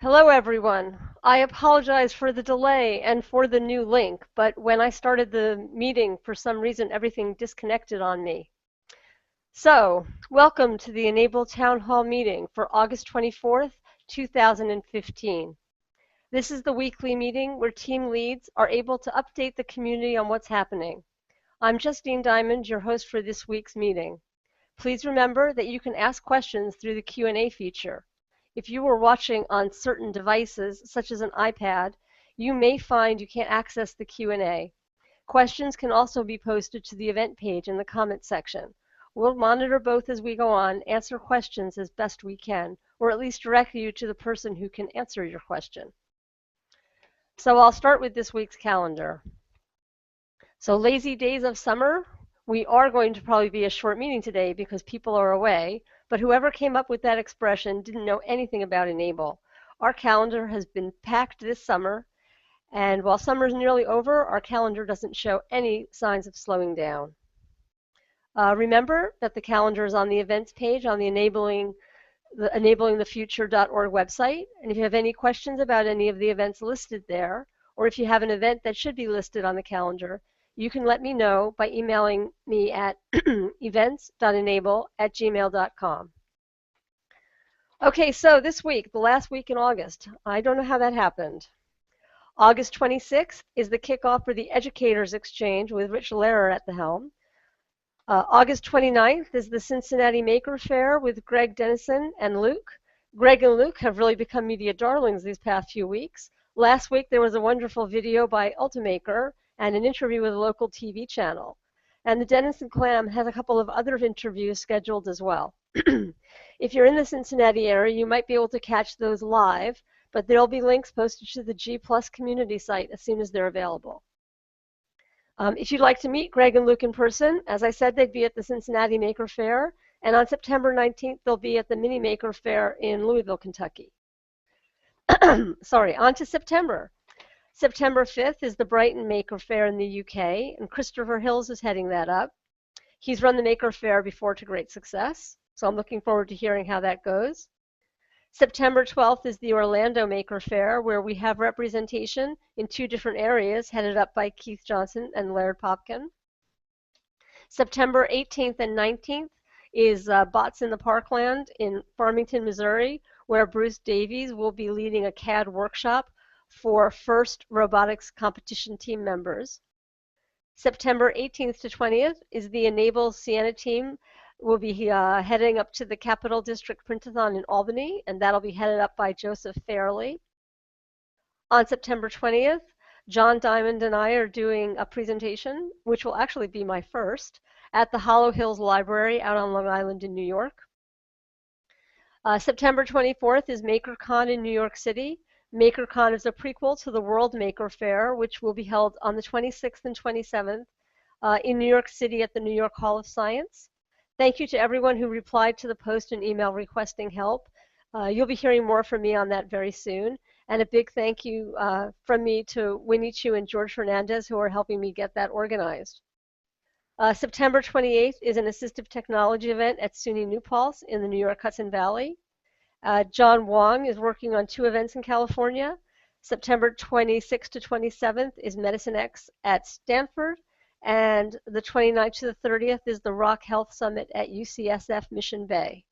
Hello, everyone. I apologize for the delay and for the new link, but when I started the meeting, for some reason, everything disconnected on me. So, welcome to the e-NABLE Town Hall meeting for August 24th, 2015. This is the weekly meeting where team leads are able to update the community on what's happening. I'm Justine Diamond, your host for this week's meeting. Please remember that you can ask questions through the Q&A feature. If you are watching on certain devices, such as an iPad, you may find you can't access the Q&A. Questions can also be posted to the event page in the comment section. We'll monitor both as we go on, answer questions as best we can, or at least direct you to the person who can answer your question. So I'll start with this week's calendar. So lazy days of summer, we are going to probably be a short meeting today because people are away, but whoever came up with that expression didn't know anything about e-NABLE. Our calendar has been packed this summer, and while summer is nearly over, our calendar doesn't show any signs of slowing down. Remember that the calendar is on the events page on the enabling-the-future.org website, and if you have any questions about any of the events listed there, or if you have an event that should be listed on the calendar, you can let me know by emailing me at events.enable@gmail.com. Okay, so this week, the last week in August, I don't know how that happened. August 26th is the kickoff for the Educators Exchange with Rich Lehrer at the helm. August 29th is the Cincinnati Maker Faire with Greg Dennison and Luke. Greg and Luke have really become media darlings these past few weeks. Last week there was a wonderful video by Ultimaker and an interview with a local TV channel. And the Dennison Clam has a couple of other interviews scheduled as well. If you're in the Cincinnati area, you might be able to catch those live, but there'll be links posted to the G+ community site as soon as they're available. If you'd like to meet Greg and Luke in person, as I said, they'd be at the Cincinnati Maker Faire, and on September 19th, they'll be at the Mini Maker Faire in Louisville, Kentucky. Sorry, on to September. September 5th is the Brighton Maker Faire in the UK, and Christopher Hills is heading that up. He's run the Maker Faire before to great success, so I'm looking forward to hearing how that goes. September 12th is the Orlando Maker Faire, where we have representation in 2 different areas, headed up by Keith Johnson and Laird Popkin. September 18th and 19th is Bots in the Parkland in Farmington, Missouri, where Bruce Davies will be leading a CAD workshop for FIRST robotics competition team members. September 18th to 20th is the e-NABLE Sienna team. We'll be heading up to the Capital District Printathon in Albany, and that'll be headed up by Joseph Fairley. On September 20th, John Diamond and I are doing a presentation, which will actually be my first, at the Hollow Hills Library out on Long Island in New York. September 24th is MakerCon in New York City. MakerCon is a prequel to the World Maker Faire, which will be held on the 26th and 27th in New York City at the New York Hall of Science. Thank you to everyone who replied to the post and email requesting help. You'll be hearing more from me on that very soon. And a big thank you from me to Winnie Chu and George Fernandez, who are helping me get that organized. September 28th is an assistive technology event at SUNY New Paltz in the New York Hudson Valley. John Wong is working on 2 events in California. September 26th to 27th is Medicine X at Stanford. And the 29th to the 30th is the Rock Health Summit at UCSF Mission Bay.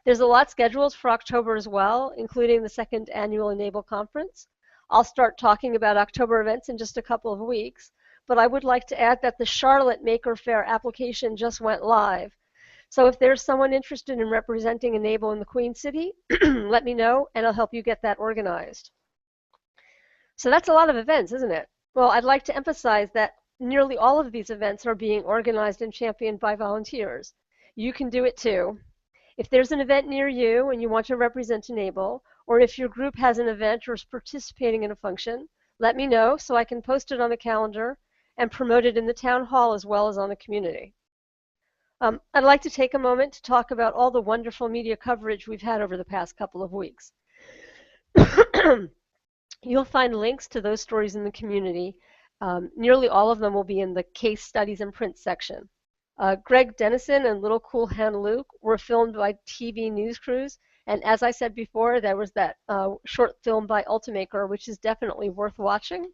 There's a lot scheduled for October as well, including the 2nd annual e-NABLE conference. I'll start talking about October events in just a couple of weeks, but I would like to add that the Charlotte Maker Faire application just went live. So if there's someone interested in representing e-NABLE in the Queen City, let me know and I'll help you get that organized. So that's a lot of events, isn't it? Well, I'd like to emphasize that nearly all of these events are being organized and championed by volunteers. You can do it too. If there's an event near you and you want to represent e-NABLE, or if your group has an event or is participating in a function, let me know so I can post it on the calendar and promote it in the town hall as well as on the community. I'd like to take a moment to talk about all the wonderful media coverage we've had over the past couple of weeks. You'll find links to those stories in the community. Nearly all of them will be in the case studies and print section. Greg Dennison and Little Cool Hen Luke were filmed by TV news crews. And as I said before, there was that short film by Ultimaker, which is definitely worth watching.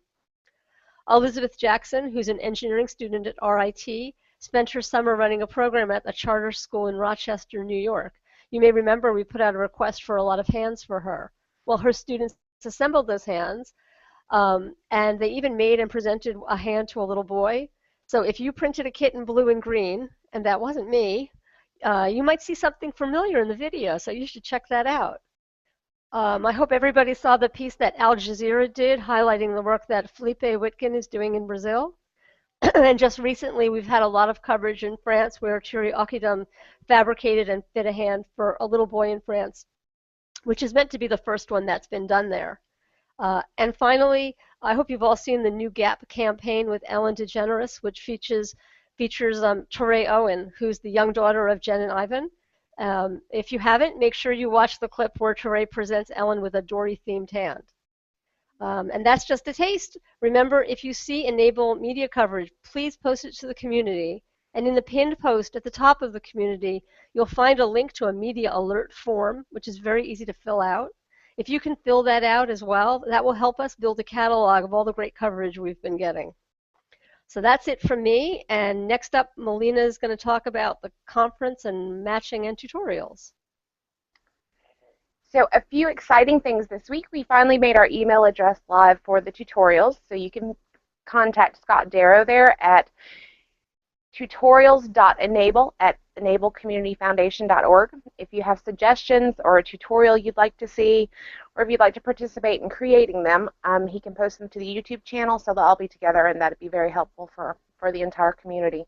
Elizabeth Jackson, who's an engineering student at RIT, spent her summer running a program at a charter school in Rochester, New York. You may remember we put out a request for a lot of hands for her. Well, her students assembled those hands, and they even made and presented a hand to a little boy. So if you printed a kitten blue and green, and that wasn't me, you might see something familiar in the video, so you should check that out. I hope everybody saw the piece that Al Jazeera did highlighting the work that Felipe Witkin is doing in Brazil. And just recently, we've had a lot of coverage in France where Thierry Ockidam fabricated and fit a hand for a little boy in France, which is meant to be the first one that's been done there. And finally, I hope you've all seen the new Gap campaign with Ellen DeGeneres, which features Touré Owen, who's the young daughter of Jen and Ivan. If you haven't, make sure you watch the clip where Touré presents Ellen with a Dory-themed hand. And that's just a taste. Remember, if you see e-NABLE media coverage, please post it to the community. And in the pinned post at the top of the community, you'll find a link to a media alert form, which is very easy to fill out. If you can fill that out as well, that will help us build a catalog of all the great coverage we've been getting. So that's it from me. And next up, Melina is going to talk about the conference and matching and tutorials. So a few exciting things this week. We finally made our email address live for the tutorials. So you can contact Scott Darrow there at tutorials.enable@enablecommunityfoundation.org. If you have suggestions or a tutorial you'd like to see, or if you'd like to participate in creating them, he can post them to the YouTube channel so they'll all be together, and that'd be very helpful for the entire community.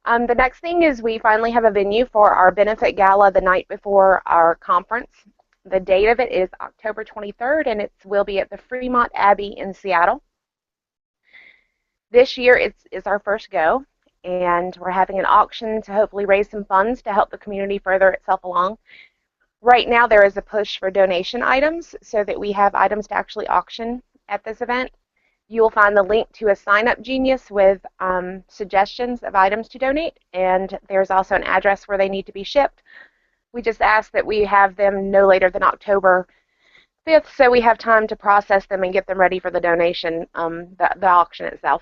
The next thing is we finally have a venue for our benefit gala the night before our conference. The date of it is October 23rd, and it will be at the Fremont Abbey in Seattle. This year it's our first go, and we're having an auction to hopefully raise some funds to help the community further itself along. Right now there is a push for donation items so that we have items to actually auction at this event. You will find the link to a sign-up genius with suggestions of items to donate, and there's also an address where they need to be shipped. We just ask that we have them no later than October 5th so we have time to process them and get them ready for the donation, the auction itself.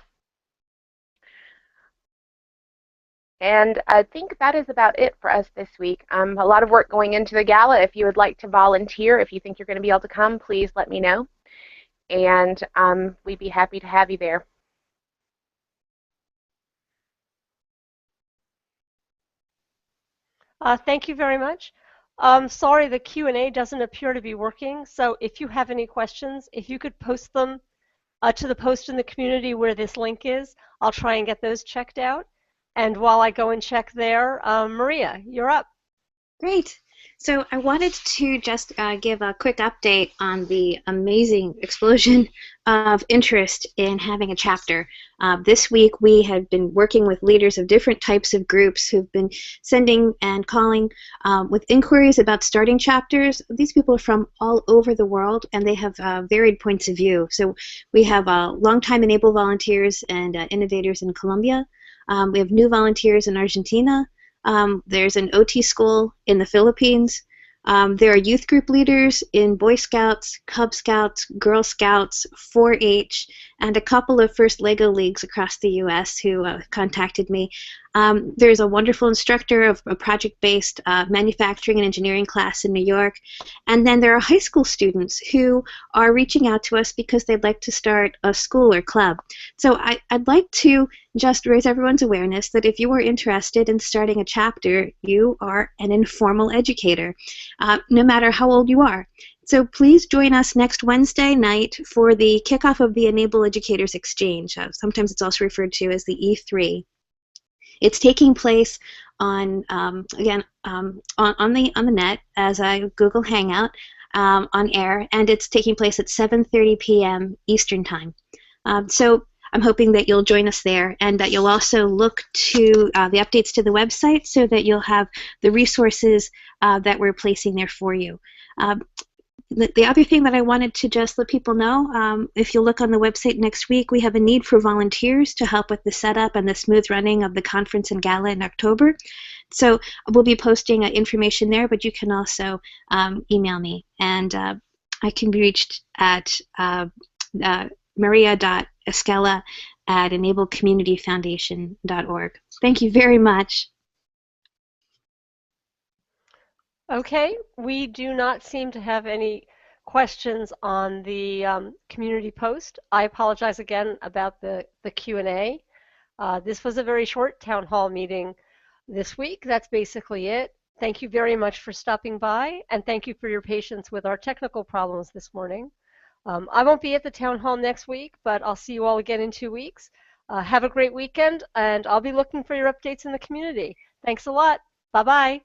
And I think that is about it for us this week. A lot of work going into the gala. If you would like to volunteer, if you think you're going to be able to come, please let me know. And we'd be happy to have you there. Thank you very much. Sorry, the Q&A doesn't appear to be working. So if you have any questions, if you could post them to the post in the community where this link is, I'll try and get those checked out. And while I go and check there, Maria, you're up. Great. So I wanted to just give a quick update on the amazing explosion of interest in having a chapter. This week we have been working with leaders of different types of groups who've been sending and calling with inquiries about starting chapters. These people are from all over the world, and they have varied points of view. So we have longtime e-NABLE volunteers and innovators in Colombia. We have new volunteers in Argentina. There's an OT school in the Philippines. There are youth group leaders in Boy Scouts, Cub Scouts, Girl Scouts, 4-H, and a couple of First Lego Leagues across the U.S. who contacted me. There's a wonderful instructor of a project-based manufacturing and engineering class in New York. And then there are high school students who are reaching out to us because they'd like to start a school or club. So I'd like to just raise everyone's awareness that if you are interested in starting a chapter, you are an informal educator, no matter how old you are. So please join us next Wednesday night for the kickoff of the e-NABLE Educators Exchange. Sometimes it's also referred to as the E3. It's taking place on again on the net as a Google Hangout on air, and it's taking place at 7:30 p.m. Eastern Time. So I'm hoping that you'll join us there, and that you'll also look to the updates to the website so that you'll have the resources that we're placing there for you. the other thing that I wanted to just let people know, if you look on the website next week, we have a need for volunteers to help with the setup and the smooth running of the conference and gala in October. So we'll be posting information there, but you can also email me. And I can be reached at maria.escala@enablecommunityfoundation.org. Thank you very much. Okay, we do not seem to have any questions on the community post. I apologize again about the Q&A. This was a very short town hall meeting this week. That's basically it. Thank you very much for stopping by, and thank you for your patience with our technical problems this morning. I won't be at the town hall next week, but I'll see you all again in 2 weeks. Have a great weekend, and I'll be looking for your updates in the community. Thanks a lot. Bye-bye.